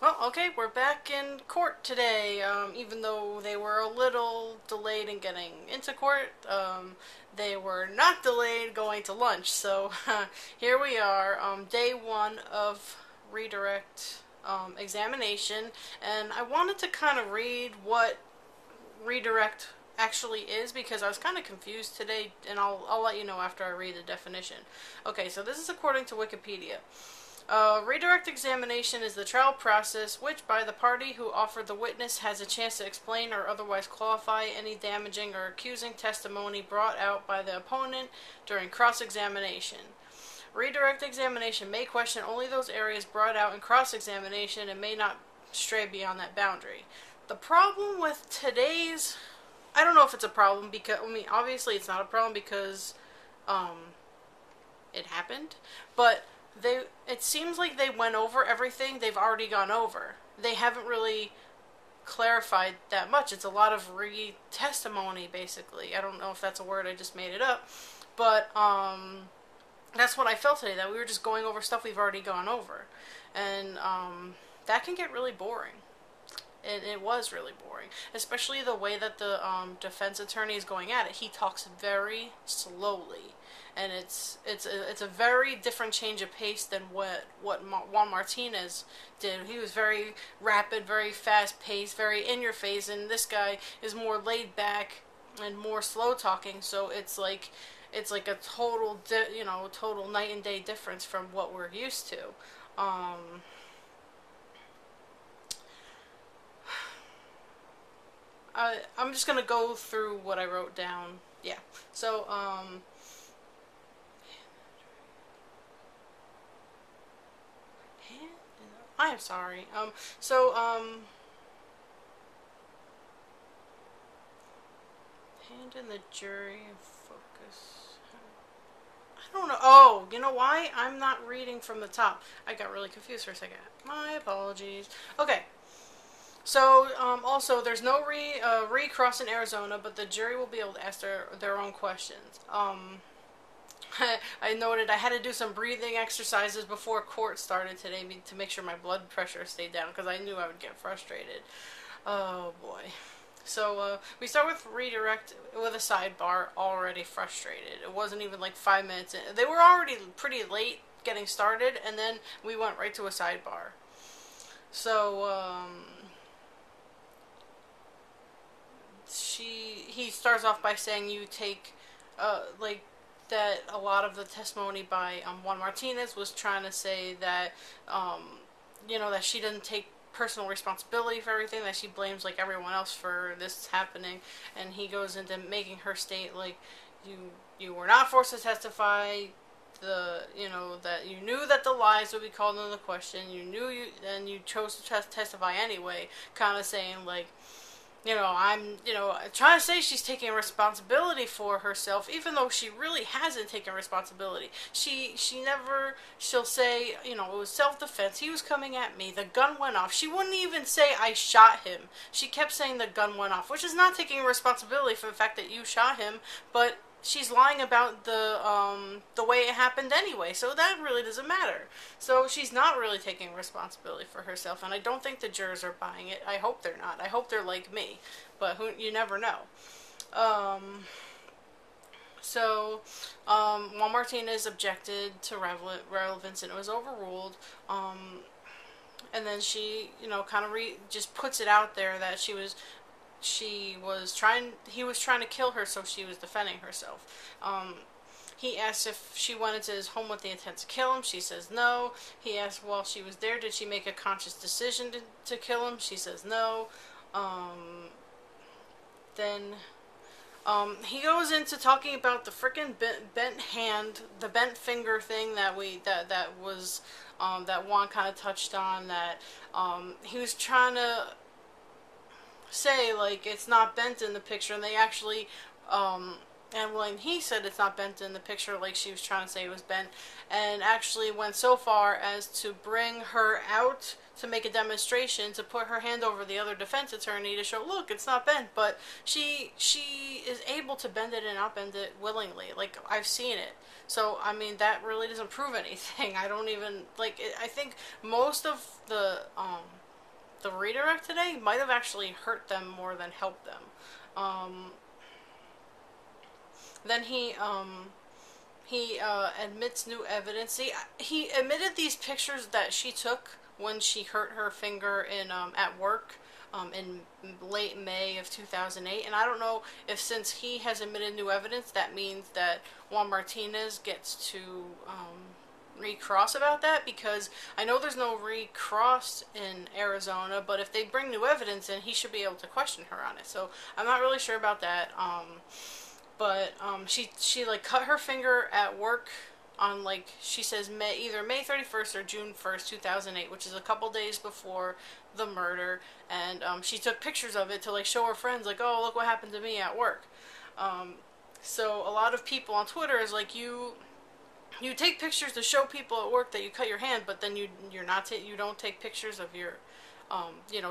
Well, okay, we're back in court today. Even though they were a little delayed in getting into court, they were not delayed going to lunch. So here we are, day one of redirect examination, and I wanted to kind of read what redirect actually is because I was kind of confused today, and I'll let you know after I read the definition. Okay, so this is according to Wikipedia. Redirect examination is the trial process which, by the party who offered the witness, has a chance to explain or otherwise qualify any damaging or accusing testimony brought out by the opponent during cross-examination. Redirect examination may question only those areas brought out in cross-examination and may not stray beyond that boundary. The problem with today's... I don't know if it's a problem because... I mean, obviously it's not a problem because it happened, but it seems like they went over everything they've already gone over. They haven't really clarified that much. It's a lot of re-testimony, basically. I don't know if that's a word, I just made it up. But, that's what I felt today, that we were just going over stuff we've already gone over. And, that can get really boring. And it was really boring. Especially the way that the, defense attorney is going at it. He talks very slowly. And it's a very different change of pace than what Juan Martinez did. He was very rapid, very fast paced, very in your face, and this guy is more laid back and more slow talking. So it's like a total total night and day difference from what we're used to. I'm just gonna go through what I wrote down. Yeah. So I am sorry. Hand in the jury and focus. I don't know. Oh, you know why? I'm not reading from the top. I got really confused for a second. My apologies. Okay. So, also, there's no recross in Arizona, but the jury will be able to ask their own questions. I noted I had to do some breathing exercises before court started today to make sure my blood pressure stayed down because I knew I would get frustrated. Oh boy. So we start with redirect with a sidebar, already frustrated. It wasn't even like 5 minutes in. They were already pretty late getting started, and then we went right to a sidebar. So he starts off by saying you take like that a lot of the testimony by Juan Martinez was trying to say that that she didn't take personal responsibility for everything, that she blames like everyone else for this happening, and he goes into making her state like you were not forced to testify, that you knew that the lies would be called into question, and you chose to testify anyway, kind of saying like, I'm, trying to say she's taking responsibility for herself, even though she really hasn't taken responsibility. She'll say, it was self-defense. He was coming at me. The gun went off. She wouldn't even say, I shot him. She kept saying the gun went off, which is not taking responsibility for the fact that you shot him, but she's lying about the way it happened anyway, so that really doesn't matter. So she's not really taking responsibility for herself, and I don't think the jurors are buying it. I hope they're not. I hope they're like me, but you never know. Juan Martinez objected to relevance, and it was overruled. And then she, kind of just puts it out there that he was trying to kill her, so she was defending herself. He asks if she went into his home with the intent to kill him. She says no. He asks while she was there, did she make a conscious decision to kill him? She says no. Then he goes into talking about the freaking bent hand, the bent finger thing that was that Juan kind of touched on, that he was trying to say like it's not bent in the picture, and they actually and when he said it's not bent in the picture, like she was trying to say it was bent, and actually went so far as to bring her out to make a demonstration, to put her hand over the other defense attorney to show, look, it's not bent, but she is able to bend it and not bend it willingly. Like, I've seen it. So, I mean, that really doesn't prove anything. I don't even, like, I think most of the the redirect today might have actually hurt them more than helped them. Then he admits new evidence. He admitted these pictures that she took when she hurt her finger in at work in late May of 2008. And I don't know if, since he has admitted new evidence, that means that Juan Martinez gets to recross about that, because I know there's no recross in Arizona, but if they bring new evidence in, he should be able to question her on it. So I'm not really sure about that. But she like cut her finger at work on, like, she says either May 31st or June 1st, 2008, which is a couple days before the murder, and she took pictures of it to like show her friends, like, oh, look what happened to me at work. So a lot of people on Twitter is like, you take pictures to show people at work that you cut your hand, but then you don't take pictures of your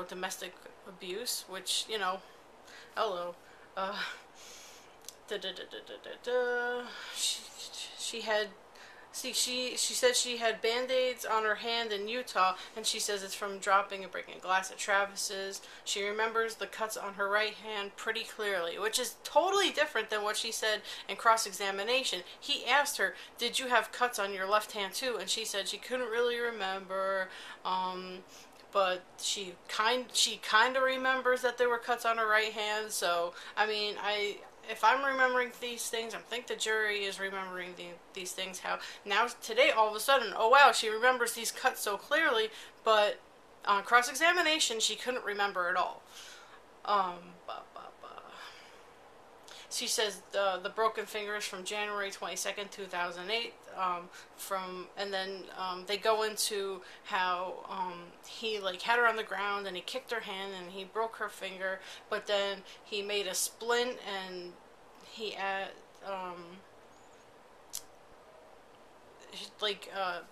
domestic abuse, which, hello. Da, da, da, da, da, da, da. She had, she said she had band-aids on her hand in Utah, and she says it's from dropping and breaking a glass at Travis's. She remembers the cuts on her right hand pretty clearly, which is totally different than what she said in cross-examination. He asked her, did you have cuts on your left hand too? And she said she couldn't really remember, but she kind of remembers that there were cuts on her right hand. So, I mean, if I'm remembering these things, I think the jury is remembering these things. How now today all of a sudden, oh wow, she remembers these cuts so clearly, but on cross-examination she couldn't remember at all. She says the broken fingers from January 22nd, 2008. And then they go into how he like had her on the ground and he kicked her hand and he broke her finger, but then he made a splint and he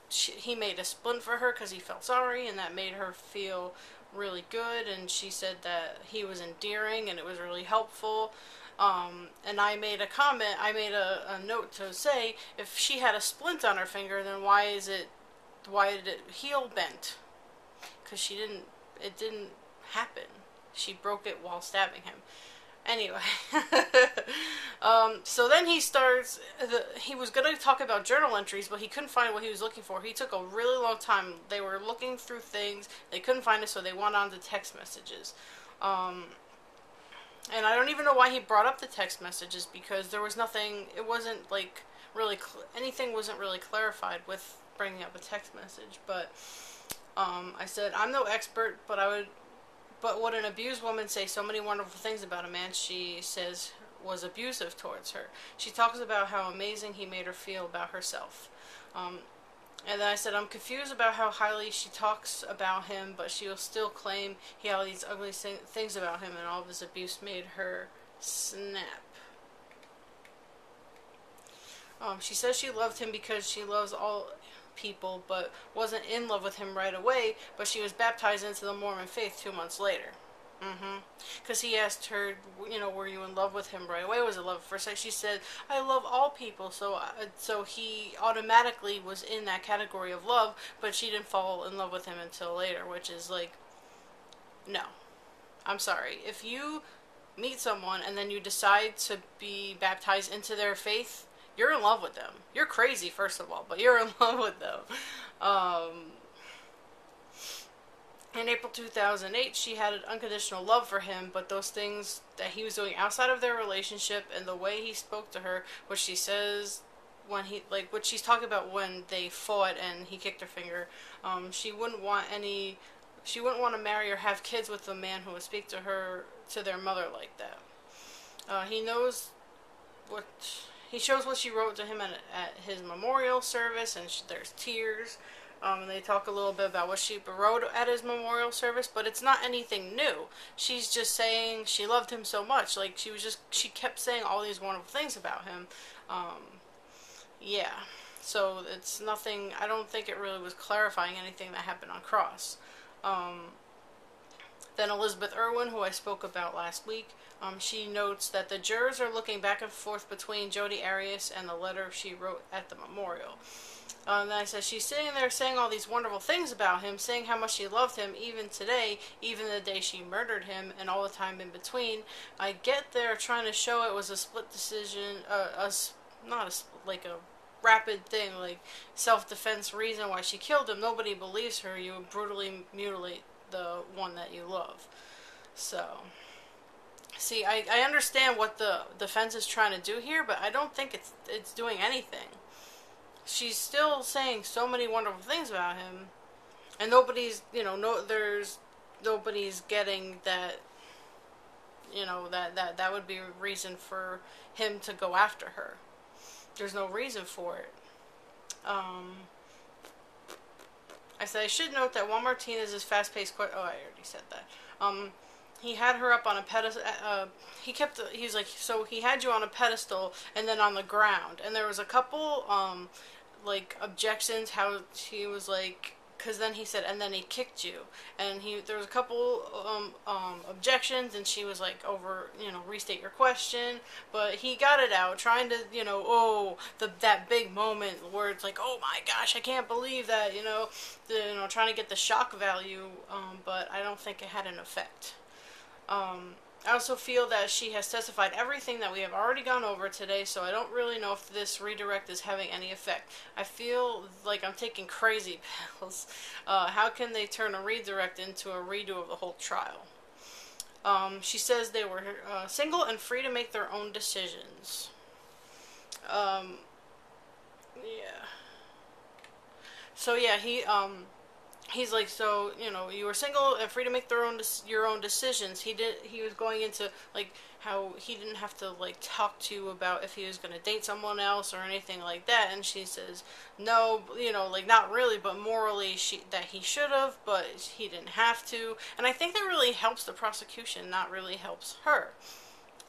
he made a splint for her because he felt sorry, and that made her feel really good. And she said that he was endearing and it was really helpful. And I made a comment, I made a note to say, if she had a splint on her finger, then why did it heal bent? Because it didn't happen. She broke it while stabbing him. Anyway, so then he starts, he was going to talk about journal entries, but he couldn't find what he was looking for. He took a really long time. They were looking through things, they couldn't find it, so they went on to text messages. And I don't even know why he brought up the text messages, because there was nothing, it wasn't like really, anything wasn't really clarified with bringing up a text message. But I said, I'm no expert, but would an abused woman say so many wonderful things about a man she says was abusive towards her? She talks about how amazing he made her feel about herself. And then I said, I'm confused about how highly she talks about him, but she will still claim he had all these ugly things about him, and all of his abuse made her snap. She says she loved him because she loves all people, but wasn't in love with him right away, but she was baptized into the Mormon faith 2 months later. Because he asked her, were you in love with him right away? Was it love at first sight? She said, I love all people. So he automatically was in that category of love, but she didn't fall in love with him until later, which is like, no. I'm sorry. If you meet someone and then you decide to be baptized into their faith, you're in love with them. You're crazy, first of all, but you're in love with them. In April 2008, she had an unconditional love for him, but those things that he was doing outside of their relationship and the way he spoke to her, which she says what she's talking about when they fought and he kicked her finger, she wouldn't want to marry or have kids with a man who would speak to their mother like that. He shows what she wrote to him at his memorial service, and there's tears. And they talk a little bit about what she wrote at his memorial service, but it's not anything new. She's just saying she loved him so much. Like, she kept saying all these wonderful things about him. Yeah. So it's nothing, I don't think it really was clarifying anything that happened on Cross. Then Elizabeth Irwin, who I spoke about last week, She notes that the jurors are looking back and forth between Jodi Arias and the letter she wrote at the memorial. And I said, she's sitting there saying all these wonderful things about him, saying how much she loved him even today, even the day she murdered him, and all the time in between. I get there trying to show it was a split decision, not a, like a rapid thing, like self-defense reason why she killed him. Nobody believes her. You brutally mutilate the one that you love. So, see, I understand what the defense is trying to do here, but I don't think it's doing anything. She's still saying so many wonderful things about him, and nobody's, nobody's getting that, that would be a reason for him to go after her. There's no reason for it. I said I should note that Juan Martinez's fast-paced oh, I already said that. He had her up on a pedestal. He's like, so he had you on a pedestal and then on the ground. And there was a couple, like, objections, how he was like, because then he said, and then he kicked you. And there was a couple, objections, and she was like, restate your question. But he got it out, trying to, that big moment where it's like, oh my gosh, I can't believe that, trying to get the shock value, but I don't think it had an effect. I also feel that she has testified everything that we have already gone over today, so I don't really know if this redirect is having any effect. I feel like I'm taking crazy pills. How can they turn a redirect into a redo of the whole trial? She says they were single and free to make their own decisions. Yeah. So yeah, he's like, so, you were single and free to make your own decisions. He was going into, like, how he didn't have to, like, talk to you about if he was going to date someone else or anything like that. And she says, no, like, not really, but morally, that he should have, but he didn't have to. And I think that really helps the prosecution, not really helps her.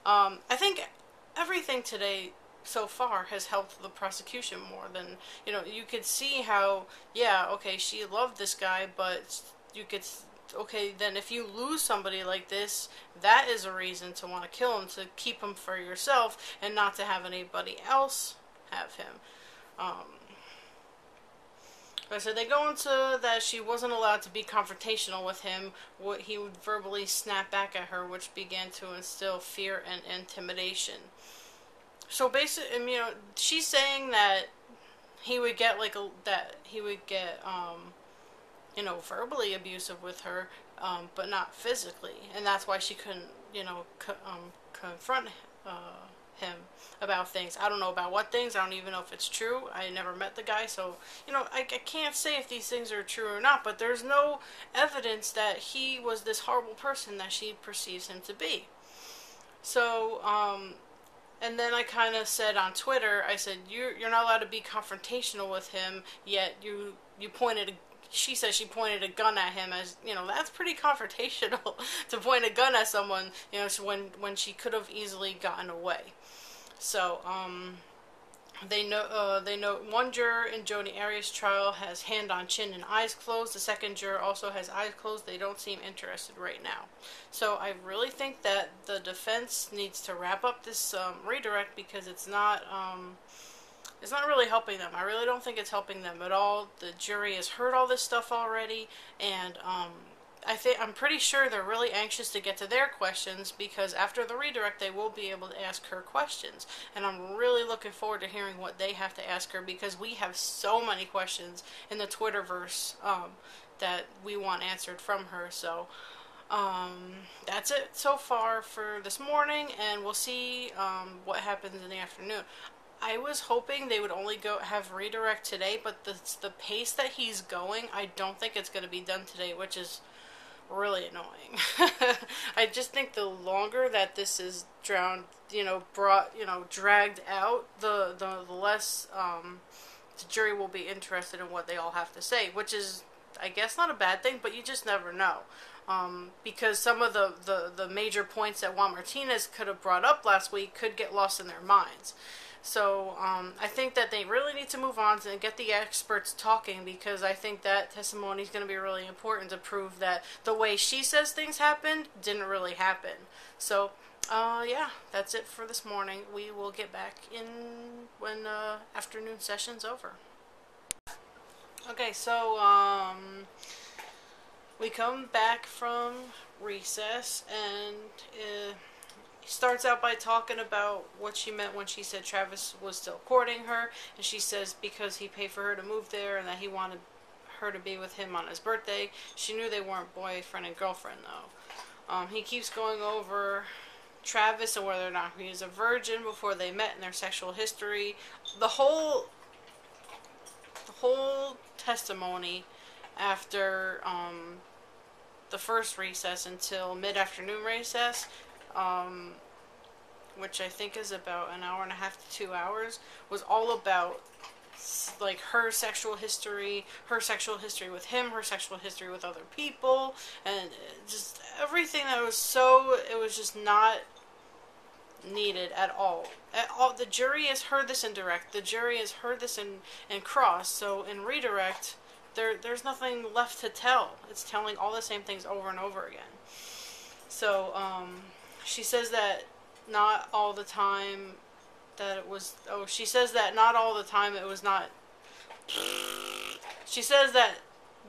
I think everything today so far has helped the prosecution more than, you could see how, yeah, okay, she loved this guy, but you could, okay, then if you lose somebody like this, that is a reason to want to kill him, to keep him for yourself and not to have anybody else have him. So they go into that she wasn't allowed to be confrontational with him. He would verbally snap back at her, which began to instill fear and intimidation. So basically, she's saying that he would get verbally abusive with her, but not physically, and that's why she couldn't, confront him about things. I don't know about what things. I don't even know if it's true. I never met the guy, so I can't say if these things are true or not. But there's no evidence that he was this horrible person that she perceives him to be. So, and then I kind of said on Twitter, I said, you're not allowed to be confrontational with him, yet you pointed, she says she pointed a gun at him, as, that's pretty confrontational, to point a gun at someone, when she could have easily gotten away. So, they note one juror in Jodi Arias' trial has hand on chin and eyes closed. The second juror also has eyes closed. They don't seem interested right now. So I really think that the defense needs to wrap up this redirect, because it's not really helping them. I really don't think it's helping them at all. The jury has heard all this stuff already, and I'm pretty sure they're really anxious to get to their questions, because after the redirect they will be able to ask her questions, and I'm really looking forward to hearing what they have to ask her, because we have so many questions in the Twitterverse that we want answered from her. So that's it so far for this morning, and we'll see what happens in the afternoon. I was hoping they would only have redirect today, but the pace that he's going, I don't think it's going to be done today, which is really annoying. I just think the longer that this is dragged out, the less the jury will be interested in what they all have to say, which is, I guess, not a bad thing, but you just never know. Because some of the major points that Juan Martinez could have brought up last week could get lost in their minds. So I think that they really need to move on and get the experts talking, because I think that testimony is going to be really important to prove that the way she says things happened didn't really happen. So Yeah, that's it for this morning. We will get back in when afternoon session's over. Okay, so we come back from recess, and he starts out by talking about what she meant when she said Travis was still courting her, and she says because he paid for her to move there and that he wanted her to be with him on his birthday. She knew they weren't boyfriend and girlfriend though. He keeps going over Travis and whether or not he is a virgin before they met and their sexual history. The whole testimony after the first recess until mid-afternoon recess, um, which I think is about an hour and a half to 2 hours, was all about like her sexual history with him, her sexual history with other people, and just everything that was so, it was just not needed at all. The jury has heard this in direct. The jury has heard this in cross. So in redirect, there's nothing left to tell. It's telling all the same things over and over again. So she says that not all the time that it was. Oh, she says that not all the time it was not. She says that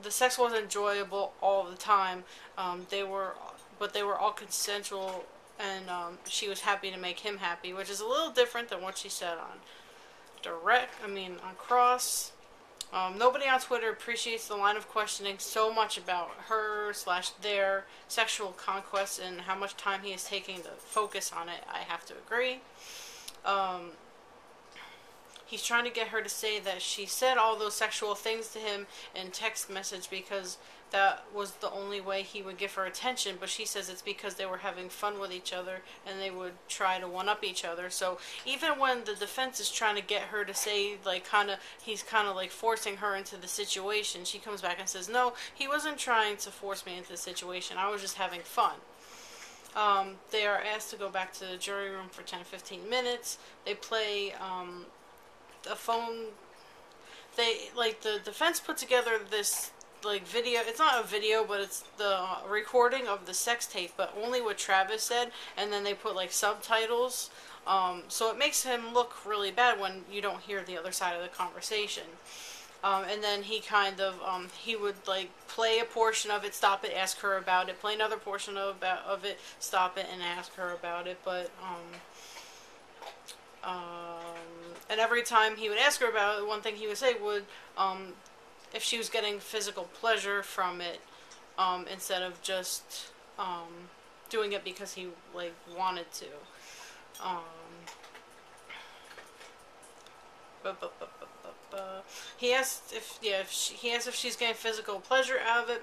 the sex was enjoyable all the time. But they were all consensual, and she was happy to make him happy, which is a little different than what she said on on cross. Nobody on Twitter appreciates the line of questioning so much about her / their sexual conquest and how much time he is taking to focus on it. I have to agree. He's trying to get her to say that she said all those sexual things to him in text message because that was the only way he would give her attention, but she says it's because they were having fun with each other and they would try to one-up each other. So even when the defense is trying to get her to say, like, he's kind of like forcing her into the situation, she comes back and says, no, he wasn't trying to force me into the situation, I was just having fun. They are asked to go back to the jury room for 10-15 minutes. They play a phone. The defense put together this like video. It's not a video, but it's the recording of the sex tape, but only what Travis said, and then they put like subtitles. So it makes him look really bad when you don't hear the other side of the conversation. And then he he would like play a portion of it, stop it, ask her about it, play another portion of it, stop it, and ask her about it. But and every time he would ask her about it, one thing he would say would, if she was getting physical pleasure from it, instead of just doing it because he like wanted to. He asked if she's getting physical pleasure out of it,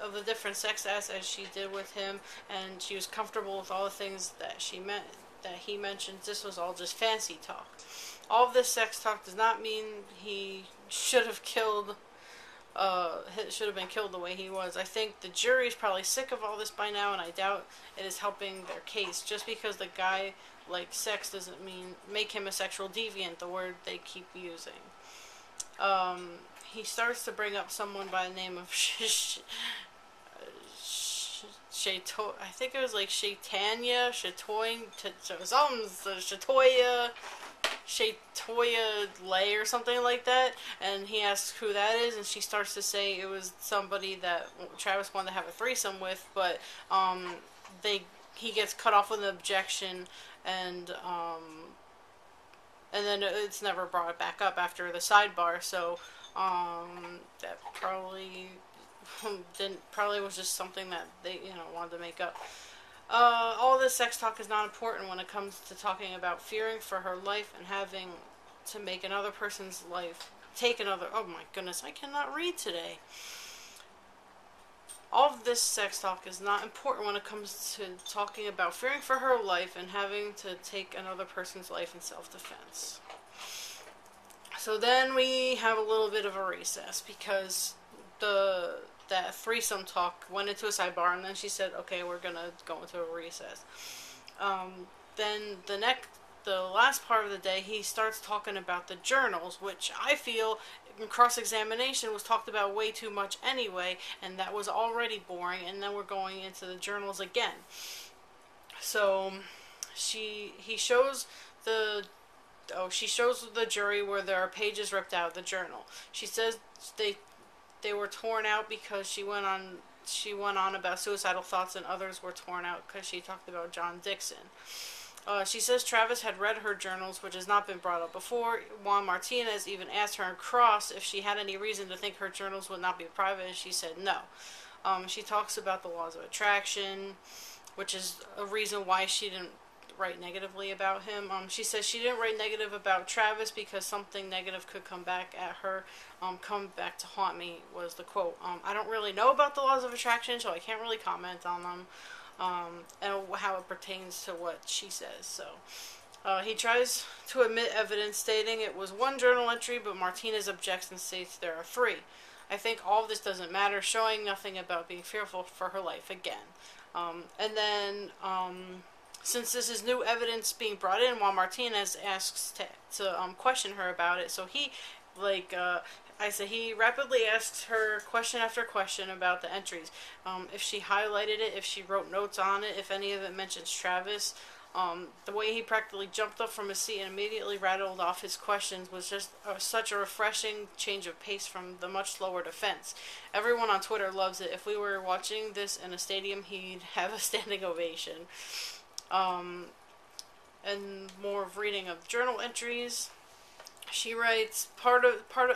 of the different sex acts as she did with him, and she was comfortable with all the things that he mentioned. This was all just fancy talk. All of this sex talk does not mean he should have been killed the way he was. I think the jury is probably sick of all this by now, and I doubt it is helping their case. Just because the guy likes sex doesn't make him a sexual deviant, the word they keep using. He starts to bring up someone by the name of Shatoya. I think it was like Shatoya, Shatoya Lay or something like that, and he asks who that is, and she starts to say it was somebody that Travis wanted to have a threesome with, but he gets cut off with an objection, and then it's never brought back up after the sidebar. So that probably was just something that they wanted to make up. All this sex talk is not important when it comes to talking about fearing for her life and having to make another person's life oh my goodness, I cannot read today. All of this sex talk is not important when it comes to talking about fearing for her life and having to take another person's life in self-defense. So then we have a little bit of a recess because that threesome talk went into a sidebar, and then she said, okay, we're gonna go into a recess. Then the last part of the day, he starts talking about the journals, which I feel in cross-examination was talked about way too much anyway, and that was already boring, and then we're going into the journals again. So he shows the she shows the jury where there are pages ripped out of the journal. She says they were torn out because she went on about suicidal thoughts, and others were torn out because she talked about John Dixon. She says Travis had read her journals, which has not been brought up before. Juan Martinez even asked her in cross if she had any reason to think her journals would not be private, and she said no. She talks about the laws of attraction, which is a reason why she didn't write negatively about him. She says she didn't write negative about Travis because something negative could come back at her. Come back to haunt me was the quote. I don't really know about the laws of attraction, so I can't really comment on them. And how it pertains to what she says. So he tries to admit evidence, stating it was one journal entry, but Martinez objects and states there are 3. I think all of this doesn't matter, showing nothing about being fearful for her life again. And then, since this is new evidence being brought in, Juan Martinez asks to question her about it. So he, he rapidly asks her question after question about the entries. If she highlighted it, if she wrote notes on it, if any of it mentions Travis. The way he practically jumped up from his seat and immediately rattled off his questions was just such a refreshing change of pace from the much slower defense. Everyone on Twitter loves it. If we were watching this in a stadium, he'd have a standing ovation. And more of reading of journal entries. She writes I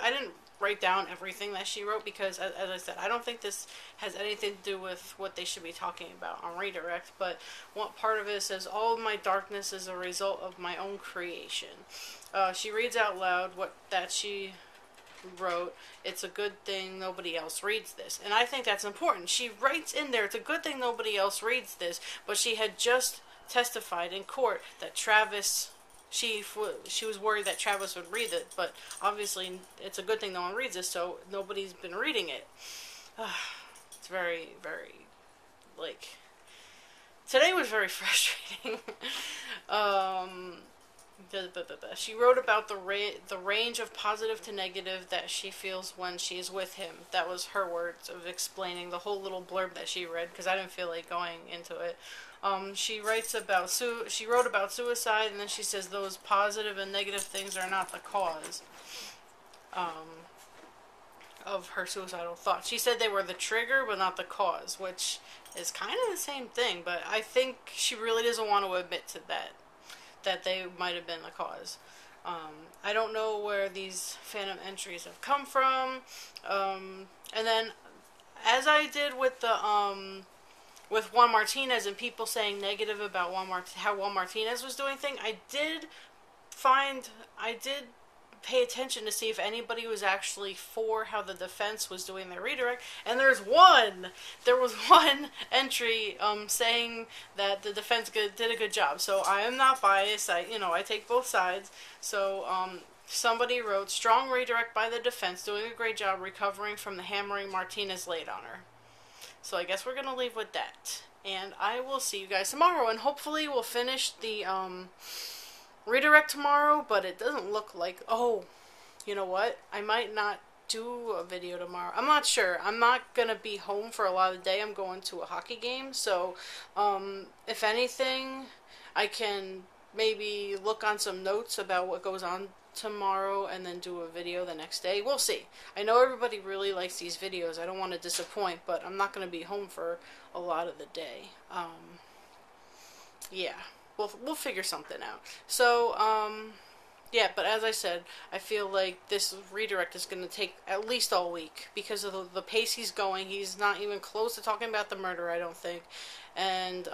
didn't write down everything that she wrote because, as I said, I don't think this has anything to do with what they should be talking about on Redirect, but one part of it says, all of my darkness is a result of my own creation. She reads out loud that she wrote, it's a good thing nobody else reads this. And I think that's important. She writes in there, it's a good thing nobody else reads this, but she had just testified in court that Travis... She was worried that Travis would read it, but obviously it's a good thing no one reads it, so nobody's been reading it. It's very, very, today was very frustrating. She wrote about the range of positive to negative that she feels when she's with him. That was her words of explaining the whole little blurb that she read, because I didn't feel like going into it. She wrote about suicide, and then she says those positive and negative things are not the cause of her suicidal thoughts. She said they were the trigger, but not the cause, which is kind of the same thing, but I think she really doesn't want to admit to that they might have been the cause. I don't know where these phantom entries have come from. And then, as I did with the with Juan Martinez and people saying negative about how Juan Martinez was doing things, I did pay attention to see if anybody was actually for how the defense was doing their redirect, and there was one entry saying that the defense did a good job. So I am not biased. I take both sides. So somebody wrote, strong redirect by the defense, doing a great job recovering from the hammering Martinez laid on her. So I guess we're going to leave with that. And I will see you guys tomorrow. And hopefully we'll finish the redirect tomorrow. But it doesn't look like... Oh, you know what? I might not do a video tomorrow. I'm not sure. I'm not going to be home for a lot of the day. I'm going to a hockey game. So if anything, I can maybe look on some notes about what goes on tomorrow and then do a video the next day. We'll see. I know everybody really likes these videos. I don't want to disappoint, but I'm not going to be home for a lot of the day. Yeah, we'll figure something out. So yeah, but as I said, I feel like this redirect is going to take at least all week because of the pace he's going. He's not even close to talking about the murder, I don't think. And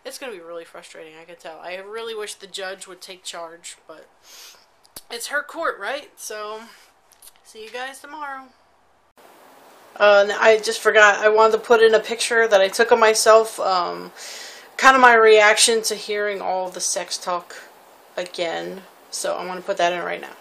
it's going to be really frustrating, I can tell. I really wish the judge would take charge, but it's her court, right? So, see you guys tomorrow. I just forgot, I wanted to put in a picture that I took of myself, kind of my reaction to hearing all the sex talk again. So, I'm going to put that in right now.